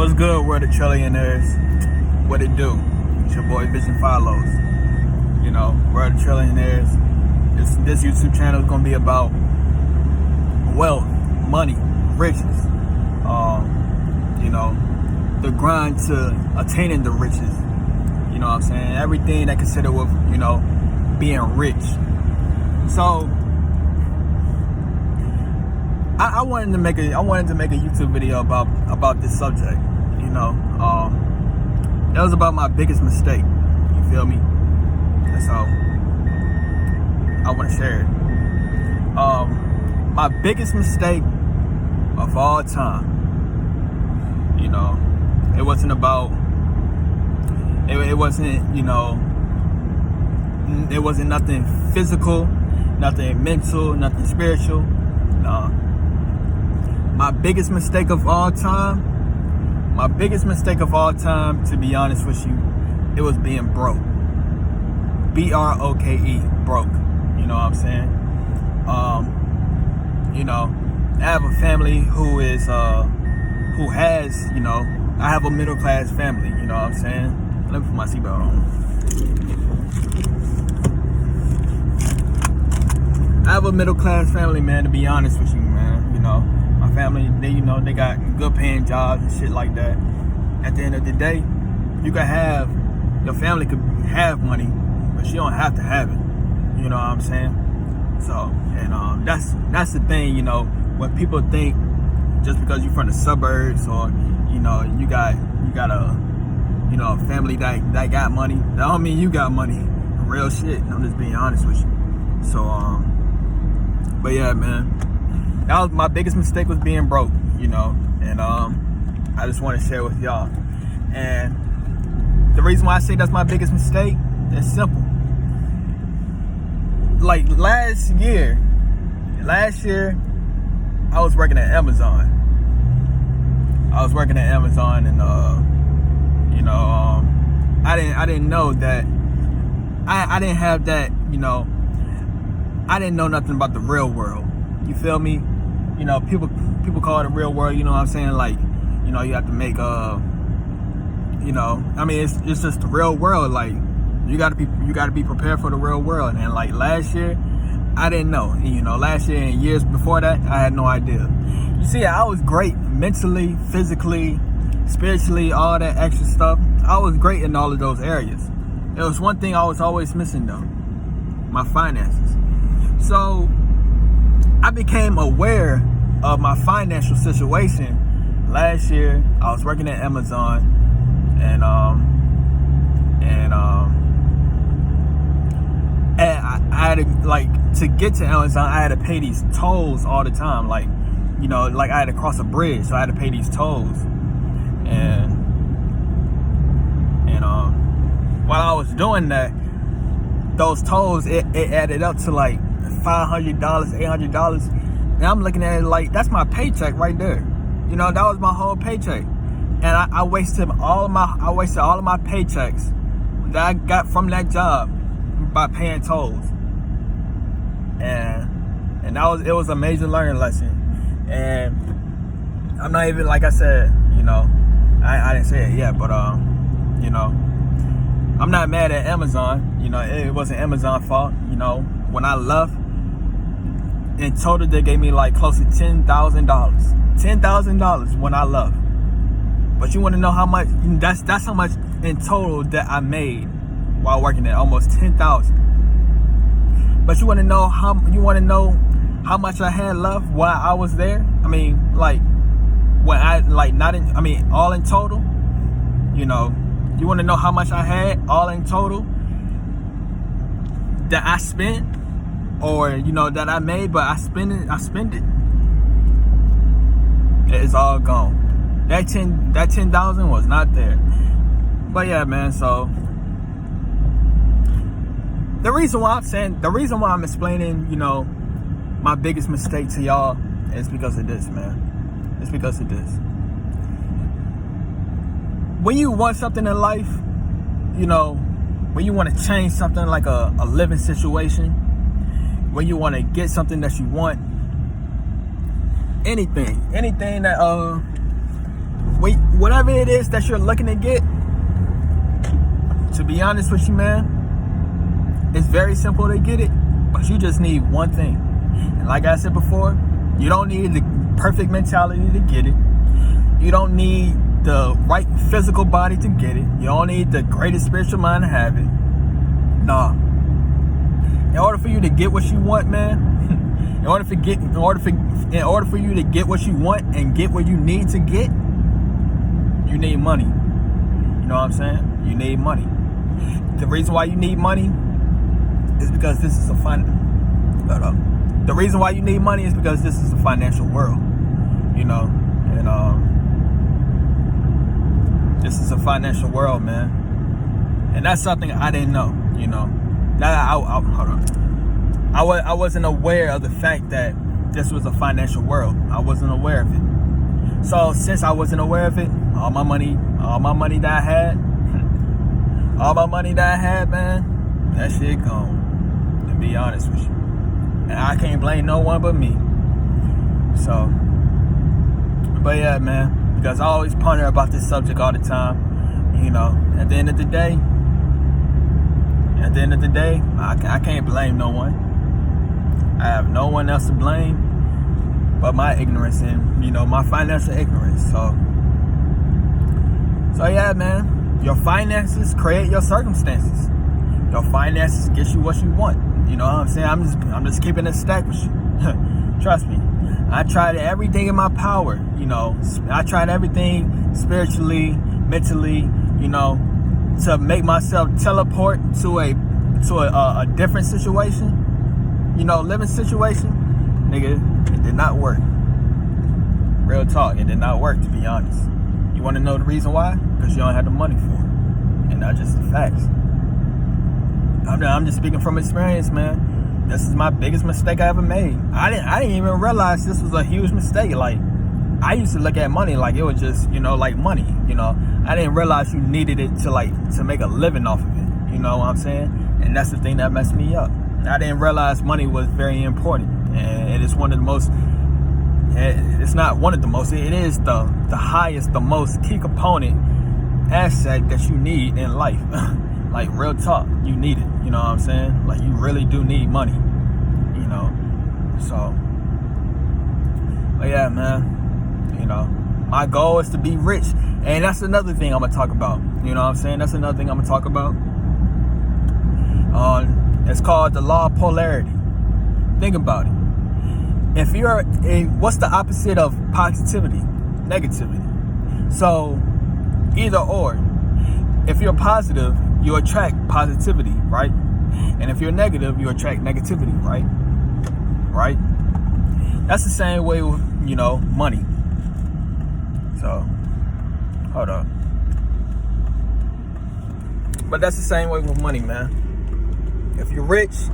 What's good, world of trillionaires? What it do? It's your boy Vision Follows. You know, world of trillionaires. This YouTube channel is gonna be about wealth, money, riches. You know, the grind to attaining the riches. You know what I'm saying? Everything that considered with, you know, being rich. So I wanted to make a YouTube video about this subject. You know, it was about my biggest mistake. You feel me? And so I want to share it. My biggest mistake of all time. You know, it wasn't about. It wasn't, you know. It wasn't nothing physical, nothing mental, nothing spiritual. No. My biggest mistake of all time, to be honest with you, it was being broke. B-R-O-K-E, broke. You know what I'm saying? You know, I have a family who has, you know, I have a middle class family, you know what I'm saying? Let me put my seatbelt on. I have a middle class family, man, to be honest with you, man. You know, my family, they got good paying jobs and shit like that. At the end of the day, your family could have money, but you don't have to have it. You know what I'm saying? So, and that's the thing, you know, when people think just because you're from the suburbs or, you know, you got a, you know, a family that got money, that don't mean you got money. Real shit. I'm just being honest with you. So, but yeah, man, that was my biggest mistake, was being broke, you know, and I just want to share with y'all. And the reason why I say that's my biggest mistake is simple. Like last year, I was working at Amazon. And you know, I didn't know that. I didn't have that, you know. I didn't know nothing about the real world. You feel me? You know, people call it the real world. You know what I'm saying? Like, you know, you have to make you know, I mean, it's just the real world. Like, you gotta be prepared for the real world. And like last year, I didn't know. And, you know, last year and years before that, I had no idea. You see, I was great mentally, physically, spiritually, all that extra stuff. I was great in all of those areas. There was one thing I was always missing though: my finances. So I became aware of my financial situation last year. I was working at Amazon, and I had to, like, to get to Amazon, I had to pay these tolls all the time. Like, you know, like I had to cross a bridge, so I had to pay these tolls. And while I was doing that, those tolls, it added up to like $500, $800. And I'm looking at it like, that's my paycheck right there. You know, that was my whole paycheck. And I wasted all of my paychecks that I got from that job by paying tolls. And it was a major learning lesson. And I'm not even, like I said, you know, I didn't say it yet, but you know, I'm not mad at Amazon. You know, it wasn't Amazon's fault. You know, when I left, in total they gave me like close to $10,000 when I left. But you want to know how much? That's how much in total that I made while working there, almost $10,000. But you want to know how much I had left while I was there? I mean, like, when I, like, not in, I mean, all in total. You know, you want to know how much I had all in total that I spent, or, you know, that I made, but I spent it. It's all gone. That 10,000 was not there. But yeah, man, so the reason why I'm explaining, you know, my biggest mistake to y'all is because of this, man. It's because of this. When you want something in life, you know, when you want to change something like a living situation, when you want to get something that you want, anything that whatever it is that you're looking to get, to be honest with you, man, it's very simple to get it, but you just need one thing. And like I said before, you don't need the perfect mentality to get it. You don't need the right physical body to get it. You don't need the greatest spiritual mind to have it. Nah. In order for you to get what you want, man, in order for you to get what you want and get what you need to get, you need money. You know what I'm saying? You need money. The reason why you need money is because this is a The reason why you need money is because this is a financial world, you know, and this is a financial world, man, and that's something I didn't know, you know. I wasn't aware of the fact that this was a financial world. I wasn't aware of it. So since I wasn't aware of it, all my money that I had, man, that shit gone. To be honest with you. And I can't blame no one but me. So, but yeah, man, because I always ponder about this subject all the time. You know, at the end of the day, I can't blame no one. I have no one else to blame but my ignorance and, you know, my financial ignorance. So yeah, man, your finances create your circumstances. Your finances get you what you want. You know what I'm saying? I'm just keeping it stacked with you. Trust me. I tried everything in my power, you know. I tried everything spiritually, mentally, you know, to make myself teleport to a different situation, you know, living situation. Nigga, it did not work. Real talk, it did not work, to be honest. You want to know the reason why? Because you don't have the money for it. And that's just the facts. I'm just speaking from experience, man. This is my biggest mistake I ever made. I didn't even realize this was a huge mistake. Like, I used to look at money like it was just, you know, like money, you know. I didn't realize you needed it to make a living off of it. You know what I'm saying? And that's the thing that messed me up. I didn't realize money was very important. And it is one of the most, it's not one of the most, it is the highest, the most key component asset that you need in life. Like, real talk, you need it. You know what I'm saying? Like, you really do need money. You know? So, but yeah, man. You know, my goal is to be rich. And that's another thing I'm going to talk about. You know what I'm saying? That's another thing I'm going to talk about. It's called the law of polarity. Think about it. What's the opposite of positivity? Negativity. So, either or. If you're positive, you attract positivity, right? And if you're negative, you attract negativity, right? Right? That's the same way with, you know, money. So, hold up. But that's the same way with money, man. If you're rich,